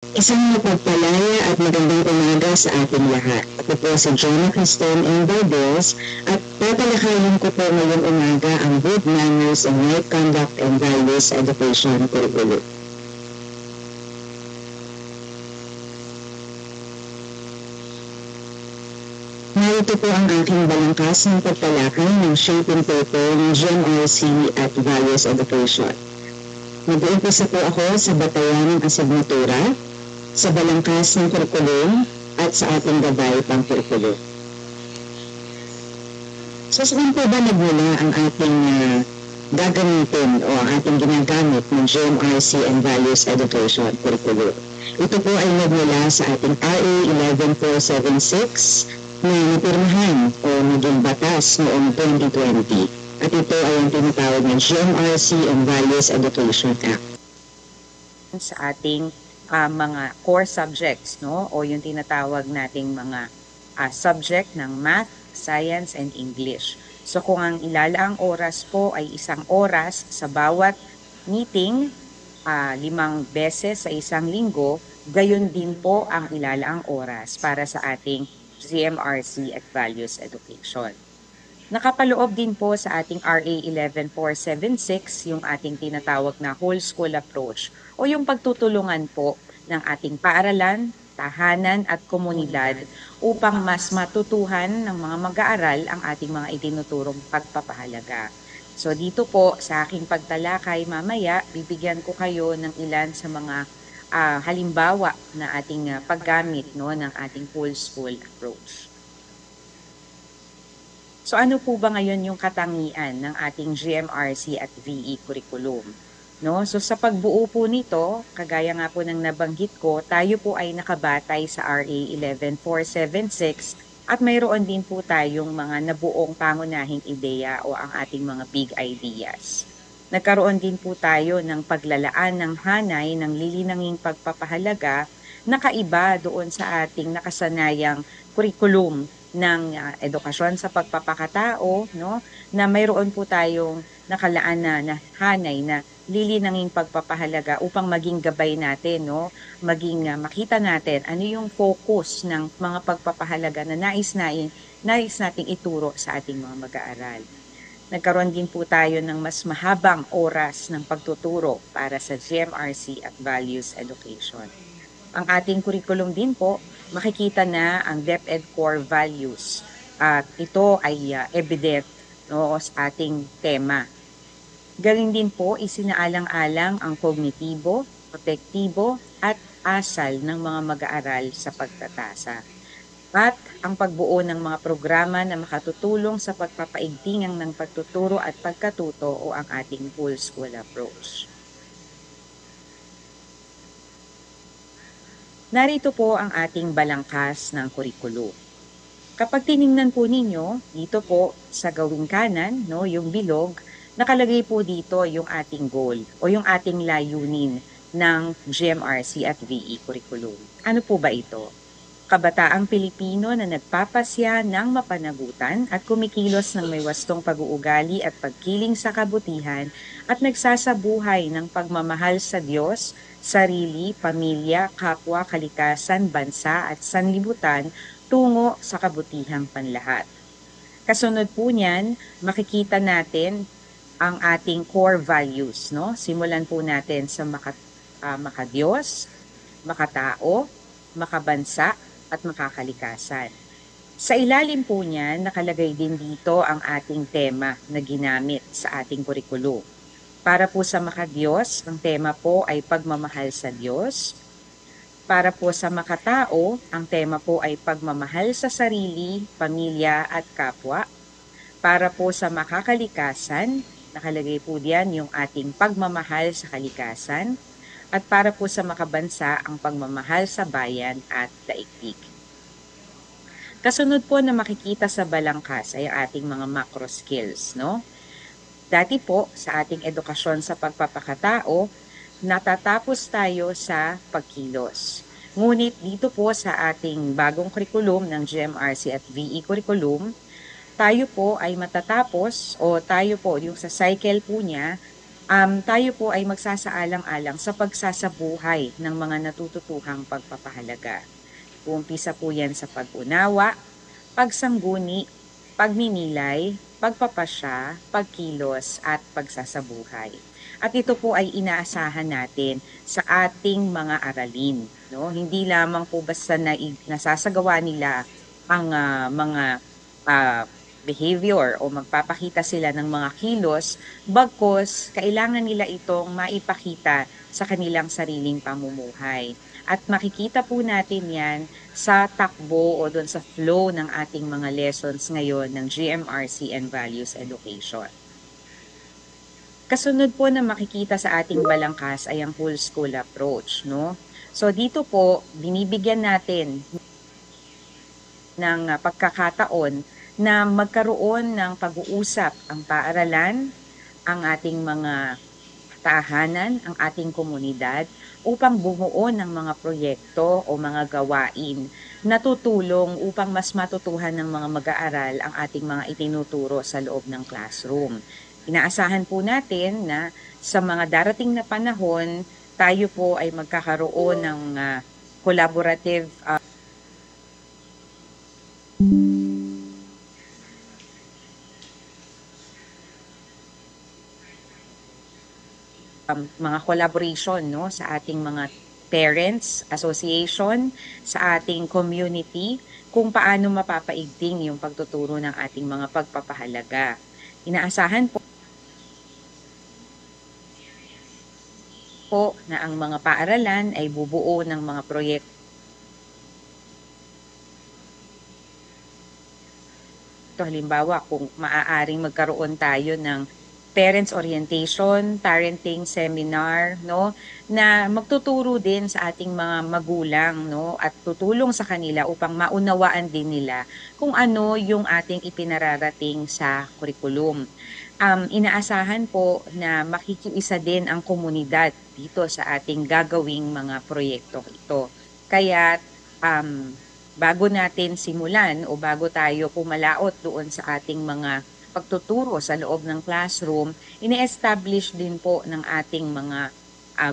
Isang mapagpalaya at magandang umaga sa ating lahat. Ako po si Jonah Criston M. Valdez at tatalakayin ko po ngayong umaga ang Good Manners and Right Conduct and Values Education Curriculum. Narito po ang aking balangkas ng pagtalakay ng shaping paper ng GMRC at Values Education. Mag-uumpisa po ako sa batayan ng asignatura, sa balangkas ng kurikulum at sa ating gabay pang kurikulum. So saan po ba nagmula ang ating gagamitin o ang ating ginagamit ng GMRC and Values Education Curriculum? Ito po ay nagmula sa ating RA 11476 na napirmahan o naging batas noong 2020. At ito ay ang tinatawag ng GMRC and Values Education Act. Sa ating mga core subjects, no? O yung tinatawag nating mga subject ng math, science, and English. So kung ang ilalaang oras po ay 1 oras sa bawat meeting, 5 beses sa isang linggo, gayon din po ang ilalaang oras para sa ating GMRC at Values Education. Nakapaloob din po sa ating RA 11476 yung ating tinatawag na whole school approach o yung pagtutulungan po ng ating paaralan, tahanan at komunidad upang mas matutuhan ng mga mag-aaral ang ating mga itinuturong pagpapahalaga. So dito po sa aking pagtalakay mamaya, bibigyan ko kayo ng ilan sa mga halimbawa na ating paggamit ng ating whole school approach. So ano po ba ngayon yung katangian ng ating GMRC at VE curriculum? No? So sa pagbuo po nito, kagaya nga po ng nabanggit ko, tayo po ay nakabatay sa RA 11476 at mayroon din po tayong mga nabuong pangunahing ideya o ang ating mga big ideas. Nagkaroon din po tayo ng paglalaan ng hanay ng lilinanging pagpapahalaga na kaiba doon sa ating nakasanayang curriculum ng edukasyon sa pagpapakatao, no, na mayroon po tayong nakalaan na hanay na lilinanging pagpapahalaga upang maging gabay natin, no, maging makita natin ano yung focus ng mga pagpapahalaga na nais nating ituro sa ating mga mag-aaral. Nagkaroon din po tayo ng mas mahabang oras ng pagtuturo para sa GMRC at Values Education. Ang ating curriculum din po, makikita na ang DepEd core values at ito ay evident sa ating tema. Galing din po isinaalang-alang ang kognitibo, protektibo at asal ng mga mag-aaral sa pagtatasa. At ang pagbuo ng mga programa na makatutulong sa pagpapaigtingan ng pagtuturo at pagkatuto o ang ating whole school approach. Narito po ang ating balangkas ng kurikulum. Kapag tiningnan po ninyo, dito po sa gawing kanan, yung bilog, nakalagay po dito yung ating goal o yung ating layunin ng GMRC at VE curriculum. Ano po ba ito? Kabataang Pilipino na nagpapasya ng mapanagutan at kumikilos ng may wastong pag-uugali at pagkiling sa kabutihan at nagsasabuhay ng pagmamahal sa Diyos, sarili, pamilya, kapwa, kalikasan, bansa at sanlibutan tungo sa kabutihang panlahat. Kasunod po niyan, makikita natin ang ating core values. No? Simulan po natin sa makadiyos, makatao, makabansa, at makakalikasan. Sa ilalim po niyan, nakalagay din dito ang ating tema na ginamit sa ating kurikulum. Para po sa makadiyos, ang tema po ay pagmamahal sa Diyos. Para po sa makatao, ang tema po ay pagmamahal sa sarili, pamilya at kapwa. Para po sa makakalikasan, nakalagay po diyan yung ating pagmamahal sa kalikasan. At para po sa makabansa, ang pagmamahal sa bayan at daigdig. Kasunod po na makikita sa balangkas ay ang ating mga macro skills, no? Dati po sa ating edukasyon sa pagpapakatao, natatapos tayo sa pagkilos. Ngunit dito po sa ating bagong curriculum ng GMRC at VE curriculum, tayo po ay matatapos o tayo po yung sa cycle po niya tayo po ay magsasaalang-alang sa pagsasabuhay ng mga natututuhang pagpapahalaga. Uumpisa po yan sa pag-unawa, pagsangguni, pagninilay, pagpapasya, pagkilos, at pagsasabuhay. At ito po ay inaasahan natin sa ating mga aralin. No? Hindi lamang po basta nasasagawa nila ang mga behavior o magpapakita sila ng mga kilos, bagkos kailangan nila itong maipakita sa kanilang sariling pamumuhay. At makikita po natin yan sa takbo o doon sa flow ng ating mga lessons ngayon ng GMRC and Values Education. Kasunod po na makikita sa ating balangkas ay ang whole school approach, no? So dito po, binibigyan natin ng pagkakataon na magkaroon ng pag-uusap ang paaralan, ang ating mga tahanan, ang ating komunidad upang bumuo ng mga proyekto o mga gawain na tutulong upang mas matutuhan ng mga mag-aaral ang ating mga itinuturo sa loob ng classroom. Inaasahan po natin na sa mga darating na panahon, tayo po ay magkakaroon ng collaborative mga collaboration, no, sa ating mga parents association, sa ating community, kung paano mapapaigting yung pagtuturo ng ating mga pagpapahalaga. Inaasahan po na ang mga paaralan ay bubuo ng mga proyekto. Halimbawa, kung maaaring magkaroon tayo ng parents orientation, parenting seminar, no, na magtuturo din sa ating mga magulang, no, at tutulong sa kanila upang maunawaan din nila kung ano yung ating ipinararating sa curriculum. Inaasahan po na makikiisa din ang komunidad dito sa ating gagawing mga proyekto ito. Kaya bago natin simulan o bago tayo pumalaot doon sa ating mga pagtuturo sa loob ng classroom, ini-establish din po ng ating mga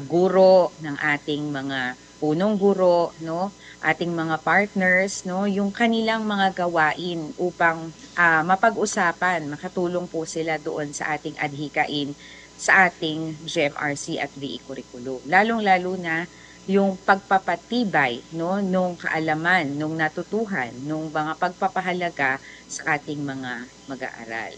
guro, ng ating mga punong guro, no, ating mga partners, no, yung kanilang mga gawain upang mapag-usapan, makatulong po sila doon sa ating adhikain sa ating GMRC at VE curriculum. Lalong-lalo na yung pagpapatibay, no, nung kaalaman, nung natutuhan, nung mga pagpapahalaga sa ating mga mag-aaral.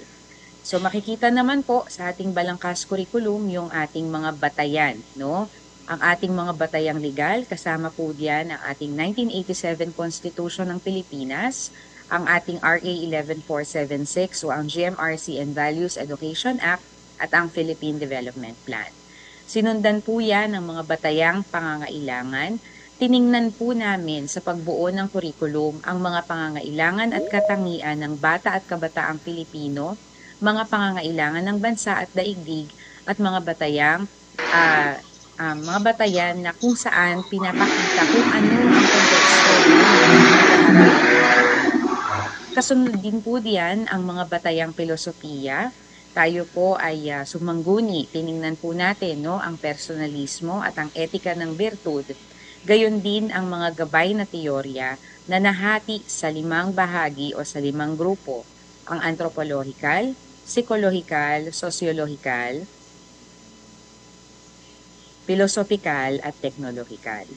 So makikita naman po sa ating balangkas curriculum yung ating mga batayan, no? Ang ating mga batayang legal, kasama po diyan ang ating 1987 Constitution ng Pilipinas, ang ating RA 11476 o ang GMRC and Values Education Act at ang Philippine Development Plan. Sinundan po yan ng mga batayang pangangailangan. Tiningnan po namin sa pagbuo ng kurikulum ang mga pangangailangan at katangian ng bata at kabataang Pilipino, mga pangangailangan ng bansa at daigdig, at mga batayan na kung saan pinapakita kung ano ang konteksto ng pag-aaral. Kasunod din po diyan ang mga batayang filosofiya. Tayo po ay sumangguni, tiningnan po natin, no, ang personalismo at ang etika ng virtud. Gayon din ang mga gabay na teorya na nahati sa 5 bahagi o sa 5 grupo, ang anthropological, psychological, sociological, philosophical at technological.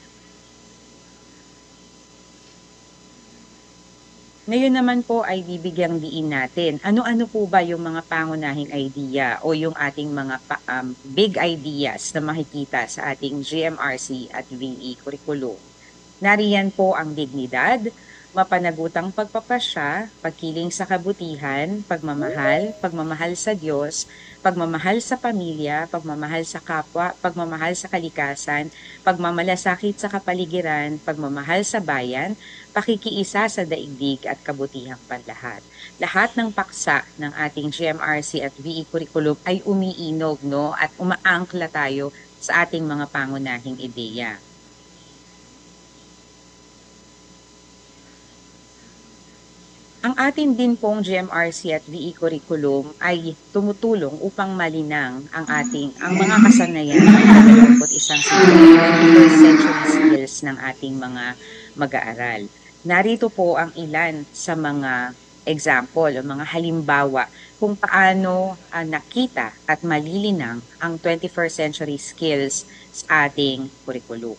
Ngayon naman po ay bibigyang diin natin, ano-ano po ba yung mga pangunahing idea o yung ating mga big ideas na makikita sa ating GMRC at VE curriculum. Nariyan po ang dignidad, mapanagutang pagpapasya, pagkiling sa kabutihan, pagmamahal sa Diyos, pagmamahal sa pamilya, pagmamahal sa kapwa, pagmamahal sa kalikasan, pagmamalasakit sa kapaligiran, pagmamahal sa bayan, pakikiisa sa daigdig at kabutihang panlahat. Lahat ng paksa ng ating GMRC at VE curriculum ay umiinog, no, at umaangkla tayo sa ating mga pangunahing ideya. Ang atin din pong GMRC at VE curriculum ay tumutulong upang malinang ang mga kasanayan ng 21 21st century skills ng ating mga mag-aaral. Narito po ang ilan sa mga example o mga halimbawa kung paano nakita at malilinang ang 21st century skills sa ating curriculum.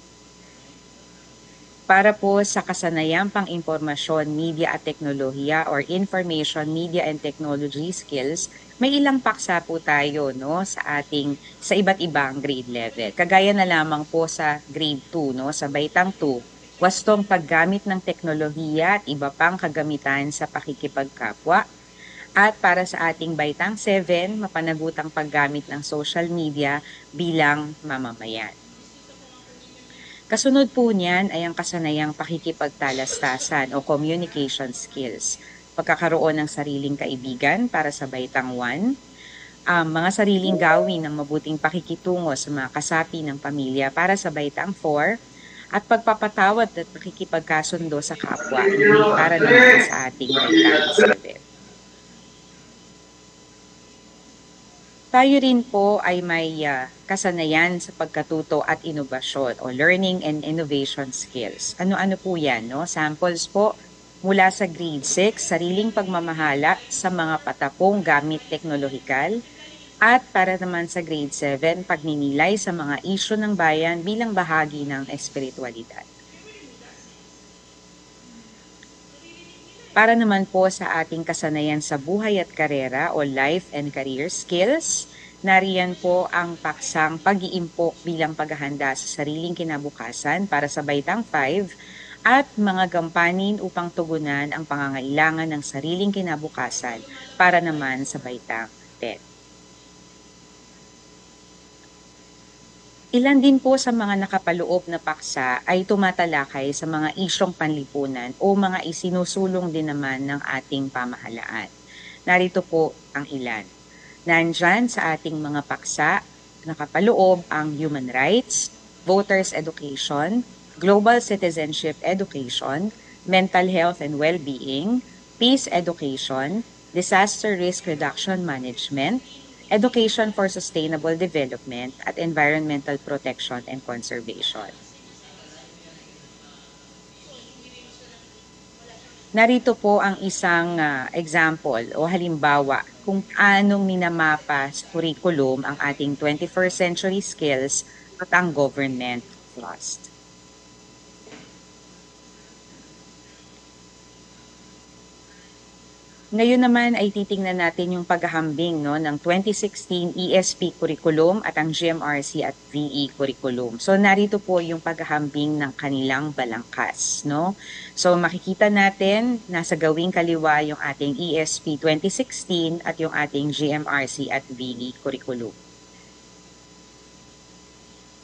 Para po sa kasanayang pang-impormasyon, media at teknolohiya or information, media and technology skills, may ilang paksa po tayo sa iba't ibang grade level. Kagaya na lamang po sa grade 2, sa Baitang 2, wastong paggamit ng teknolohiya at iba pang kagamitan sa pakikipagkapwa. At para sa ating Baitang 7, mapanagutang paggamit ng social media bilang mamamayan. Kasunod po niyan ay ang kasanayang pakikipagtalastasan o communication skills. Pagkakaroon ng sariling kaibigan para sa Baitang 1, mga sariling gawin ng mabuting pakikitungo sa mga kasapi ng pamilya para sa Baitang 4, at pagpapatawad at pakikipagkasundo sa kapwa para naman sa ating Baitang 7. Tayo rin po ay may kasanayan sa pagkatuto at inobasyon o learning and innovation skills. Ano-ano po yan? Samples po mula sa grade 6, sariling pagmamahala sa mga patapong gamit teknolohikal, at para naman sa grade 7, pagninilay sa mga isyu ng bayan bilang bahagi ng espiritualidad. Para naman po sa ating kasanayan sa buhay at karera o life and career skills, nariyan po ang paksang pag-iimpok bilang paghahanda sa sariling kinabukasan para sa Baitang 5 at mga gampanin upang tugunan ang pangangailangan ng sariling kinabukasan para naman sa Baitang 10. Ilan din po sa mga nakapaloob na paksa ay tumatalakay sa mga isyong panlipunan o mga isinusulong din naman ng ating pamahalaan. Narito po ang ilan. Nandyan sa ating mga paksa, nakapaloob ang human rights, voters education, global citizenship education, mental health and well-being, peace education, disaster risk reduction management, education for sustainable development, at environmental protection and conservation. Narito po ang isang example o halimbawa kung anong minamapa sa curriculum ang ating 21st century skills at ang government trust. Ngayon naman ay titingnan natin yung paghahambing ng 2016 ESP curriculum at ang GMRC at VE curriculum. So narito po yung paghahambing ng kanilang balangkas. So makikita natin nasa gawing kaliwa yung ating ESP 2016 at yung ating GMRC at VE curriculum.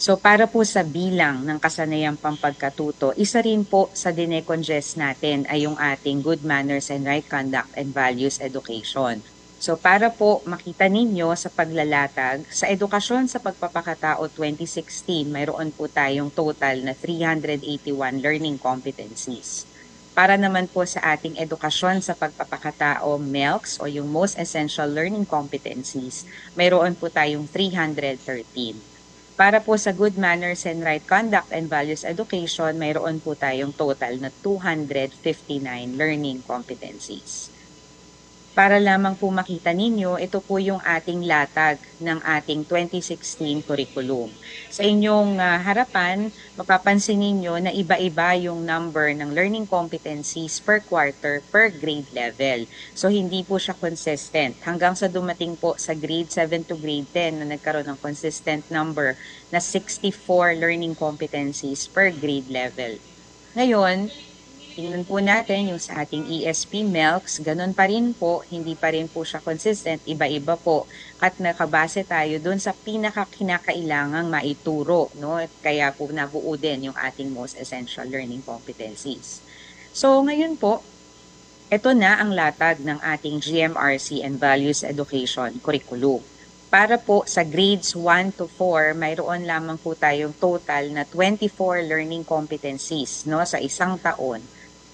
So para po sa bilang ng kasanayang pampagkatuto, isa rin po sa dinecongest natin ay yung ating good manners and right conduct and values education. So para po makita ninyo sa paglalatag, sa edukasyon sa pagpapakatao 2016, mayroon po tayong total na 381 learning competencies. Para naman po sa ating edukasyon sa pagpapakatao MELCS o yung most essential learning competencies, mayroon po tayong 313. Para po sa good manners and right conduct and values education, mayroon po tayong total na 259 learning competencies. Para lamang po makita ninyo, ito po yung ating latag ng ating 2016 curriculum. Sa inyong harapan, mapapansin ninyo na iba-iba yung number ng learning competencies per quarter per grade level. So hindi po siya consistent. Hanggang sa dumating po sa grade 7 to grade 10 na nagkaroon ng consistent number na 64 learning competencies per grade level. Ngayon, tingnan po natin yung sa ating ESP MELCS, ganun pa rin po, hindi pa rin po siya consistent, iba-iba po. At nakabase tayo dun sa pinakakinakailangang maituro, Kaya po nabuo din yung ating most essential learning competencies. So ngayon po, ito na ang latag ng ating GMRC and Values Education curriculum. Para po sa grades 1 to 4, mayroon lamang po tayong total na 24 learning competencies sa isang taon.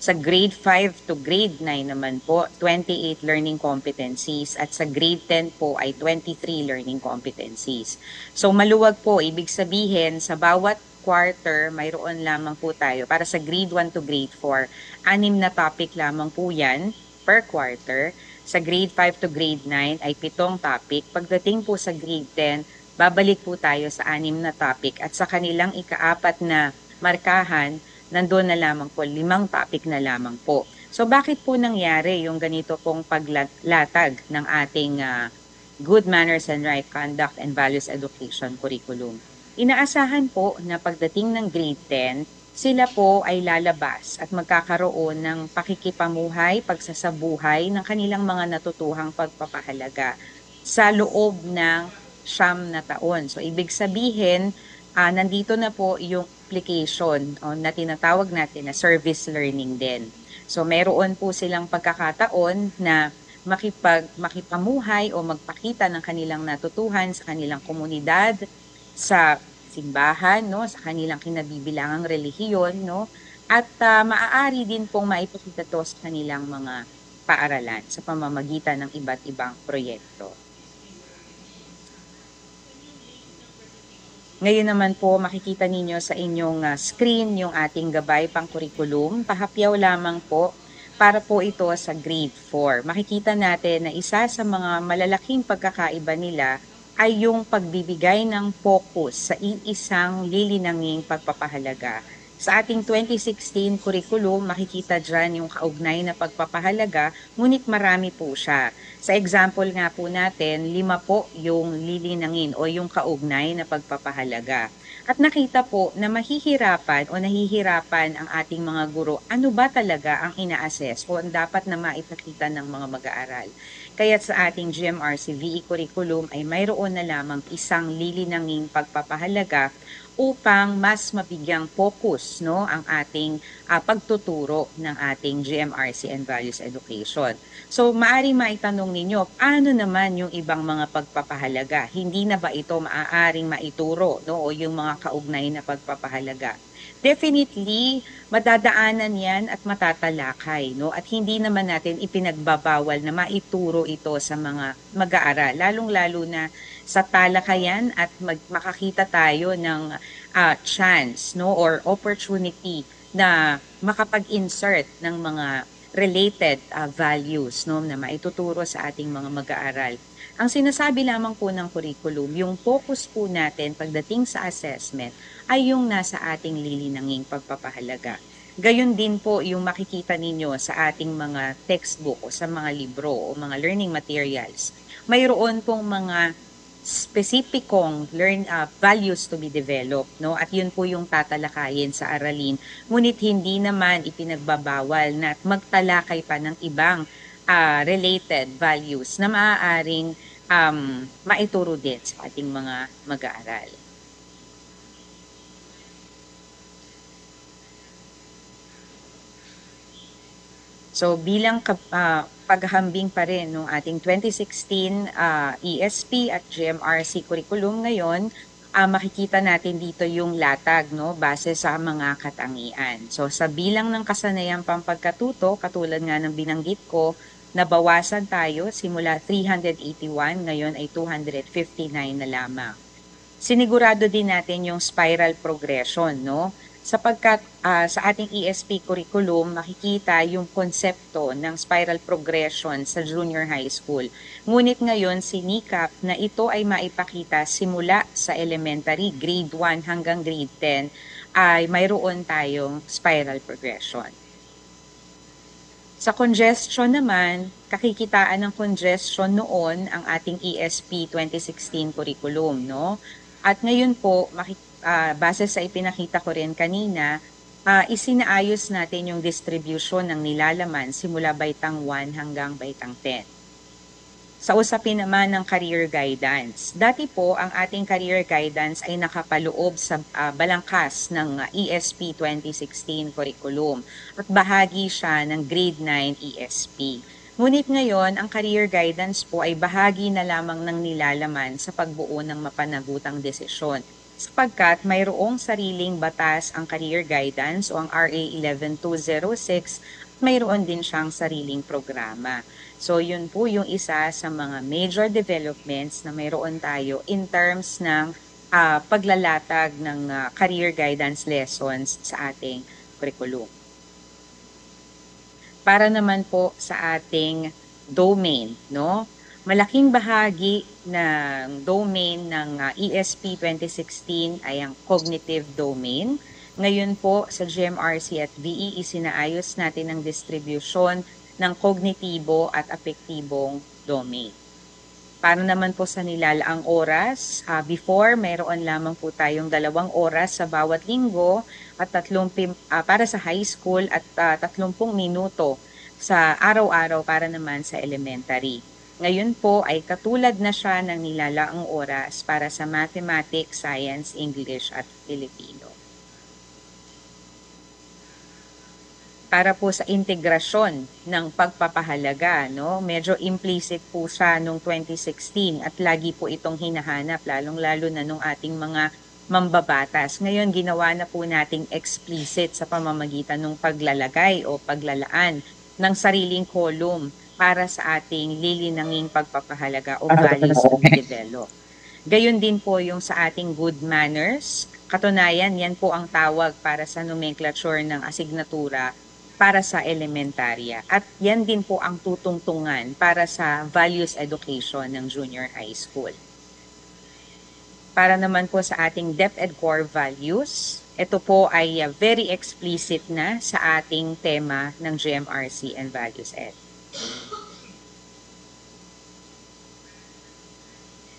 Sa grade 5 to grade 9 naman po, 28 learning competencies at sa grade 10 po ay 23 learning competencies. So maluwag po, ibig sabihin sa bawat quarter, mayroon lamang po tayo para sa grade 1 to grade 4, 6 na topic lamang po yan per quarter. Sa grade 5 to grade 9 ay 7 topic. Pagdating po sa grade 10, babalik po tayo sa 6 na topic at sa kanilang ikaapat na markahan, nandoon na lamang po, 5 topic na lamang po. So bakit po nangyari yung ganito pong paglatag ng ating Good Manners and Right Conduct and Values Education curriculum? Inaasahan po na pagdating ng grade 10, sila po ay lalabas at magkakaroon ng pakikipamuhay, pagsasabuhay ng kanilang mga natutuhang pagpapahalaga sa loob ng 9 na taon. So ibig sabihin, nandito na po yung application na tinatawag natin na service learning din. So meron po silang pagkakataon na makipamuhay o magpakita ng kanilang natutuhan sa kanilang komunidad, sa simbahan, no, sa kanilang kinabibilangang relihiyon, no, at maaari din pong maipakita to sa kanilang mga paaralan sa pamamagitan ng iba't ibang proyekto. Ngayon naman po, makikita ninyo sa inyong screen yung ating gabay pang curriculum. Pahapyaw lamang po para po ito sa grade 4. Makikita natin na isa sa mga malalaking pagkakaiba nila ay yung pagbibigay ng focus sa iisang lilinanging pagpapahalaga. Sa ating 2016 curriculum, makikita dyan yung kaugnay na pagpapahalaga, ngunit marami po siya. Sa example nga po natin, 5 po yung lilinangin o yung kaugnay na pagpapahalaga. At nakita po na mahihirapan o nahihirapan ang ating mga guro, ano ba talaga ang ina-assess o ang dapat na maipakita ng mga mag-aaral. Kaya sa ating GMRC VE curriculum ay mayroon na lamang isang lilinanging pagpapahalaga upang mas mabigyang focus, no, ang ating pagtuturo ng ating GMRC and Values Education. So maaari maitanong ninyo, ano naman yung ibang mga pagpapahalaga? Hindi na ba ito maaaring maituro, no, o yung mga kaugnay na pagpapahalaga? Definitely, madadaanan yan at matatalakay, no? At hindi naman natin ipinagbabawal na maituro ito sa mga mag-aaral, lalong-lalo na sa talakayan at makakita tayo ng chance, no, or opportunity na makapag-insert ng mga related values, no, na maituturo sa ating mga mag-aaral. Ang sinasabi lamang po ng curriculum, yung focus po natin pagdating sa assessment ay yung nasa ating lilinanging pagpapahalaga. Gayon din po yung makikita ninyo sa ating mga textbook o sa mga libro o mga learning materials. Mayroon pong mga specificong values to be developed, no? At yun po yung tatalakayin sa aralin. Ngunit hindi naman ipinagbabawal na magtalakay pa ng ibang related values na maaaring maituro din sa ating mga mag-aaral. So bilang paghahambing pa rin ng ating 2016 ESP at GMRC curriculum ngayon, makikita natin dito yung latag, no, base sa mga katangian. So sa bilang ng kasanayang pampagkatuto, katulad nga ng binanggit ko, nabawasan tayo simula 381, ngayon ay 259 na lamang. Sinigurado din natin yung spiral progression, no? Sapagkat sa ating ESP curriculum, makikita yung konsepto ng spiral progression sa junior high school. Ngunit ngayon, sinikap na ito ay maipakita simula sa elementary, grade 1 hanggang grade 10, ay mayroon tayong spiral progression. Sa congestion naman, kakikitaan ng congestion noon ang ating ESP 2016 curriculum, no? At ngayon po, base sa ipinakita ko rin kanina, isinaayos natin yung distribution ng nilalaman simula baitang 1 hanggang baitang 10. Sa usapin naman ng career guidance, dati po ang ating career guidance ay nakapaloob sa balangkas ng ESP 2016 curriculum at bahagi siya ng grade 9 ESP. Ngunit ngayon, ang career guidance po ay bahagi na lamang ng nilalaman sa pagbuo ng mapanagutang desisyon. sapagkat mayroong sariling batas ang career guidance o ang RA 11206 at mayroon din siyang sariling programa. So yun po yung isa sa mga major developments na mayroon tayo in terms ng paglalatag ng career guidance lessons sa ating curriculum. Para naman po sa ating domain, no? Malaking bahagi ng domain ng ESP 2016 ay ang cognitive domain. Ngayon po sa GMRC at VE, isinaayos natin ang distribution ng kognitibo at apektibong domain. Para naman po sa nilalaang oras, before mayroon lamang po tayong 2 oras sa bawat linggo at para sa high school at 30 minuto sa araw-araw para naman sa elementary. Ngayon po ay katulad na siya ng nilalaang oras para sa mathematics, science, English at Filipino. Para po sa integrasyon ng pagpapahalaga, no? Medyo implicit po siya noong 2016 at lagi po itong hinahanap, lalong-lalo na nung ating mga mambabatas. Ngayon, ginawa na po nating explicit sa pamamagitan ng paglalagay o paglalaan ng sariling column para sa ating lilinanging pagpapahalaga o values to be developed. Gayon din po yung sa ating good manners. Katunayan, yan po ang tawag para sa nomenclature ng asignatura para sa elementarya. At yan din po ang tutungtungan para sa values education ng junior high school. Para naman po sa ating depth and core values, ito po ay very explicit na sa ating tema ng GMRC and Values Ed.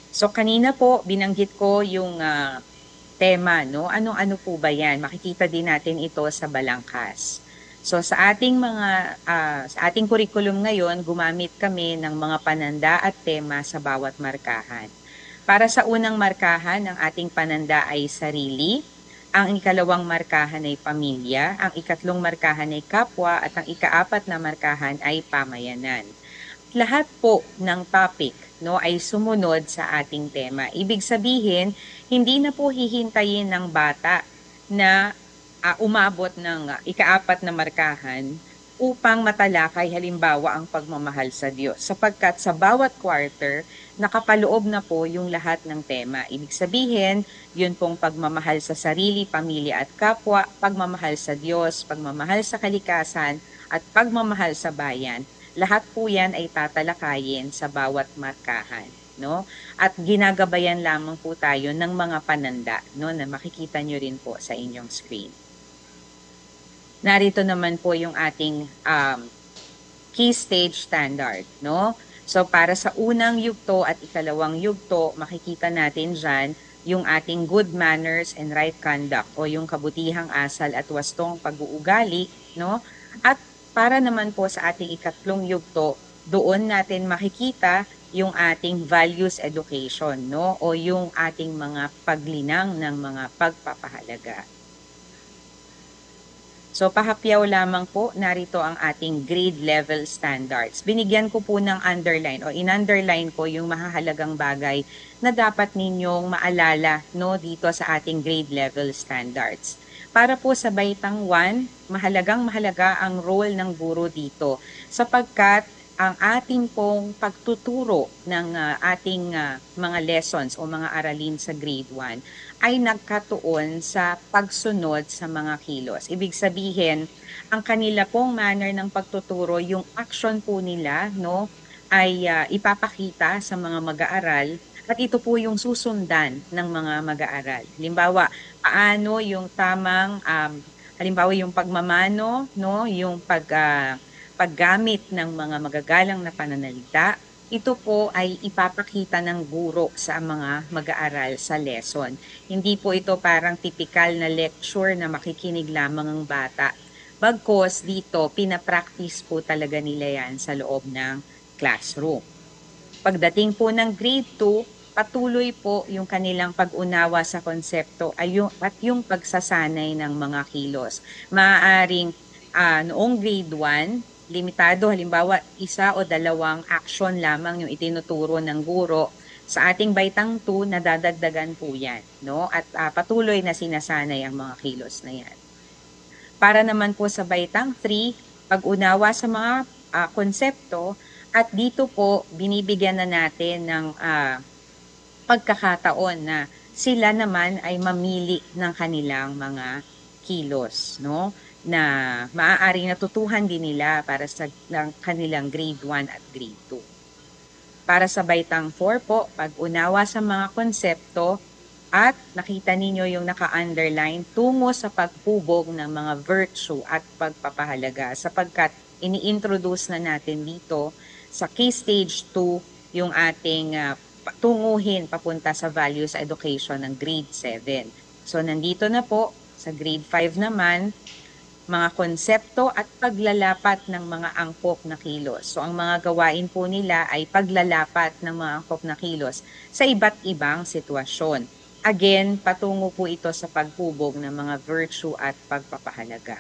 So kanina po binanggit ko yung tema, no? Ano-ano po ba 'yan? Makikita din natin ito sa balangkas. So sa ating sa ating curriculum ngayon, gumamit kami ng mga pananda at tema sa bawat markahan. Para sa unang markahan, ang ating pananda ay sarili, ang ikalawang markahan ay pamilya, ang ikatlong markahan ay kapwa, at ang ikaapat na markahan ay pamayanan. Lahat po ng topic, no, ay sumunod sa ating tema. Ibig sabihin, hindi na po hihintayin ng bata na umabot ng ikaapat na markahan upang matalakay halimbawa ang pagmamahal sa Diyos. Sapagkat sa bawat quarter, nakapaloob na po yung lahat ng tema. Ibig sabihin, yun pong pagmamahal sa sarili, pamilya at kapwa, pagmamahal sa Diyos, pagmamahal sa kalikasan, at pagmamahal sa bayan. Lahat po yan ay tatalakayin sa bawat markahan, no? At ginagabayan lamang po tayo ng mga pananda, no, na makikita nyo rin po sa inyong screen. Narito naman po yung ating key stage standard, no? So para sa unang yugto at ikalawang yugto, makikita natin dyan yung ating good manners and right conduct o yung kabutihang asal at wastong pag-uugali, no? At para naman po sa ating ikatlong yugto, doon natin makikita yung ating values education, no? O yung ating mga paglinang ng mga pagpapahalaga. So pahapyaw lamang po, narito ang ating grade level standards. Binigyan ko po ng underline o in-underline ko yung mahahalagang bagay na dapat ninyong maalala, no, dito sa ating grade level standards. Para po sa baitang 1, mahalagang-mahalaga ang role ng guro dito sapagkat ang ating pong pagtuturo ng ating mga lessons o mga aralin sa grade 1 ay nagkatuon sa pagsunod sa mga kilos. Ibig sabihin, ang kanila pong manner ng pagtuturo, yung action po nila, no, ay ipapakita sa mga mag-aaral at ito po yung susundan ng mga mag-aaral. Halimbawa, paano yung tamang, halimbawa yung pagmamano, no, yung paggamit ng mga magagalang na pananalita, ito po ay ipapakita ng guro sa mga mag-aaral sa lesson. Hindi po ito parang typical na lecture na makikinig lamang ang bata. Bagkos dito, pinapractice po talaga nila yan sa loob ng classroom. Pagdating po ng grade 2, patuloy po yung kanilang pag-unawa sa konsepto at yung pagsasanay ng mga kilos. Maaaring noong grade 1, limitado, halimbawa 1 o 2 action lamang yung itinuturo ng guro. Sa ating baitang 2, nadadagdagan po yan, no? At patuloy na sinasanay ang mga kilos na yan. Para naman po sa baitang 3, pag-unawa sa mga konsepto, at dito po binibigyan na natin ng pagkakataon na sila naman ay mamili ng kanilang mga kilos, no? Na maaaring natutuhan din nila para sa kanilang grade 1 at grade 2. Para sa baitang 4 po, pag-unawa sa mga konsepto at nakita ninyo yung naka-underline tungo sa paghubog ng mga virtue at pagpapahalaga sapagkat ini-introduce na natin dito sa Key Stage 2 yung ating tunguhin papunta sa values education ng grade 7. So nandito na po sa grade 5 naman, mga konsepto at paglalapat ng mga angkop na kilos. So ang mga gawain po nila ay paglalapat ng mga angkop na kilos sa iba't ibang sitwasyon. Again, patungo po ito sa paghubog ng mga virtue at pagpapahalaga.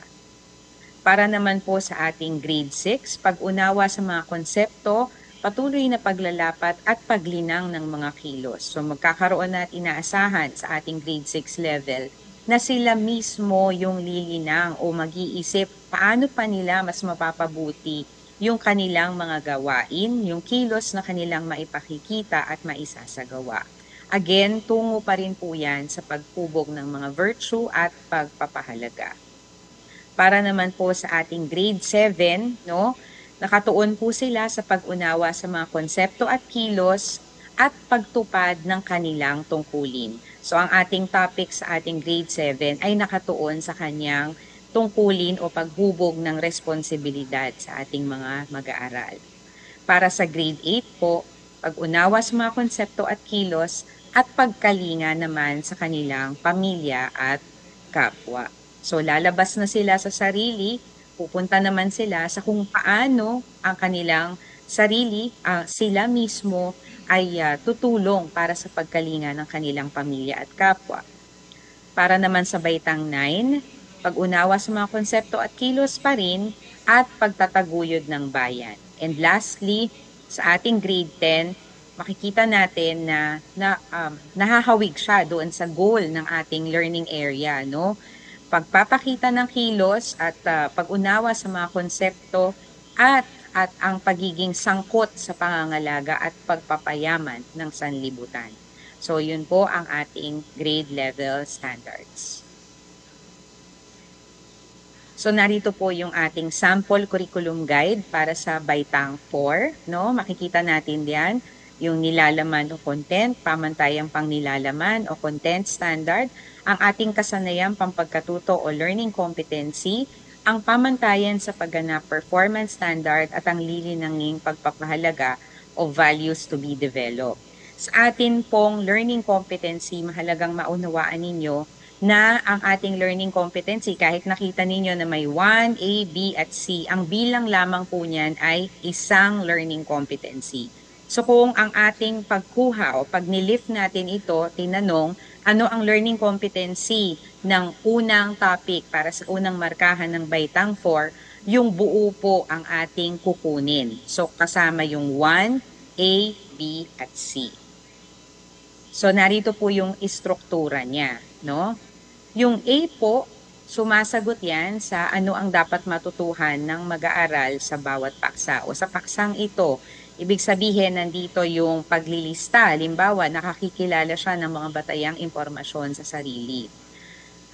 Para naman po sa ating grade 6, pag-unawa sa mga konsepto, patuloy na paglalapat at paglinang ng mga kilos. So magkakaroon na at inaasahan sa ating grade 6 level na sila mismo yung lilinang o mag-iisip paano pa nila mas mapapabuti yung kanilang mga gawain, yung kilos na kanilang maipakikita at maisasagawa. Again, tungo pa rin po yan sa paghubog ng mga virtue at pagpapahalaga. Para naman po sa ating grade 7, no, nakatuon po sila sa pag-unawa sa mga konsepto at kilos at pagtupad ng kanilang tungkulin. So ang ating topic sa ating grade 7 ay nakatuon sa kanyang tungkulin o paghubog ng responsibilidad sa ating mga mag-aaral. Para sa grade 8 po, pag-unawa sa mga konsepto at kilos at pagkalinga naman sa kanilang pamilya at kapwa. So lalabas na sila sa sarili, pupunta naman sila sa kung paano ang kanilang sarili, sila mismo ay tutulong para sa pagkalinga ng kanilang pamilya at kapwa. Para naman sa baitang 9, pag-unawa sa mga konsepto at kilos pa rin at pagtataguyod ng bayan. And lastly, sa ating grade 10, makikita natin na nahahawig siya doon sa goal ng ating learning area, no? Pagpapakita ng kilos at pag-unawa sa mga konsepto at ang pagiging sangkot sa pangangalaga at pagpapayaman ng sanlibutan. So yun po ang ating grade level standards. So narito po yung ating sample curriculum guide para sa baitang 4, no? Makikita natin diyan yung nilalaman o content, pamantayang pangnilalaman o content standard, ang ating kasanayang pampagkatuto o learning competency, ang pamantayan sa pagganap performance standard at ang lilinanging pagpapahalaga o values to be developed. Sa atin pong learning competency, mahalagang maunawaan ninyo na ang ating learning competency, kahit nakita ninyo na may 1, A, B at C, ang bilang lamang po niyan ay isang learning competency. So kung ang ating pagkuha o pag nilift natin ito, tinanong, ano ang learning competency ng unang topic para sa unang markahan ng baitang 4, yung buo po ang ating kukunin. So kasama yung 1, A, B, at C. So narito po yung istruktura niya, no? Yung A po, sumasagot yan sa ano ang dapat matutuhan ng mag-aaral sa bawat paksa o sa paksang ito. Ibig sabihin, nandito yung paglilista. Halimbawa, nakakikilala siya ng mga batayang impormasyon sa sarili.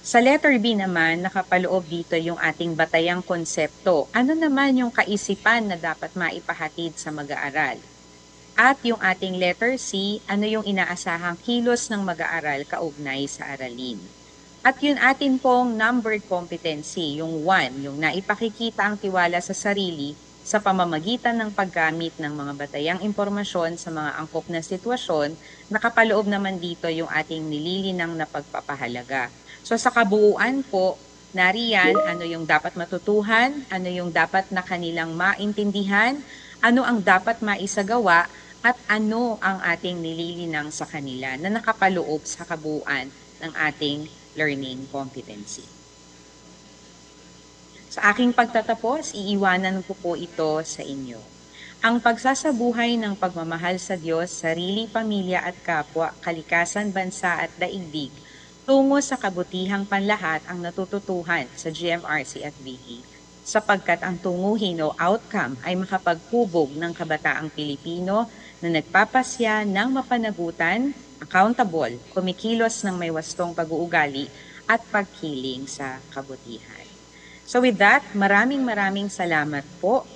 Sa letter B naman, nakapaloob dito yung ating batayang konsepto. Ano naman yung kaisipan na dapat maipahatid sa mag-aaral? At yung ating letter C, ano yung inaasahang kilos ng mag-aaral kaugnay sa aralin? At yun atin pong numbered competency, yung 1, yung naipakikita ang tiwala sa sarili sa pamamagitan ng paggamit ng mga batayang impormasyon sa mga angkop na sitwasyon, nakapaloob naman dito yung ating nililinang na pagpapahalaga. So sa kabuuan po, nariyan ano yung dapat matutuhan, ano yung dapat na kanilang maintindihan, ano ang dapat maisagawa, at ano ang ating nililinang sa kanila na nakapaloob sa kabuuan ng ating learning competency. Sa aking pagtatapos, iiwanan ko po ito sa inyo. Ang pagsasabuhay ng pagmamahal sa Diyos, sarili, pamilya at kapwa, kalikasan, bansa at daigdig, tungo sa kabutihang panlahat ang natututuhan sa GMRC at VE, sapagkat ang tunguhin o outcome ay makapagpubog ng kabataang Pilipino na nagpapasya ng mapanagutan, accountable, kumikilos ng may wastong pag-uugali at pagkiling sa kabutihan. So with that, maraming salamat po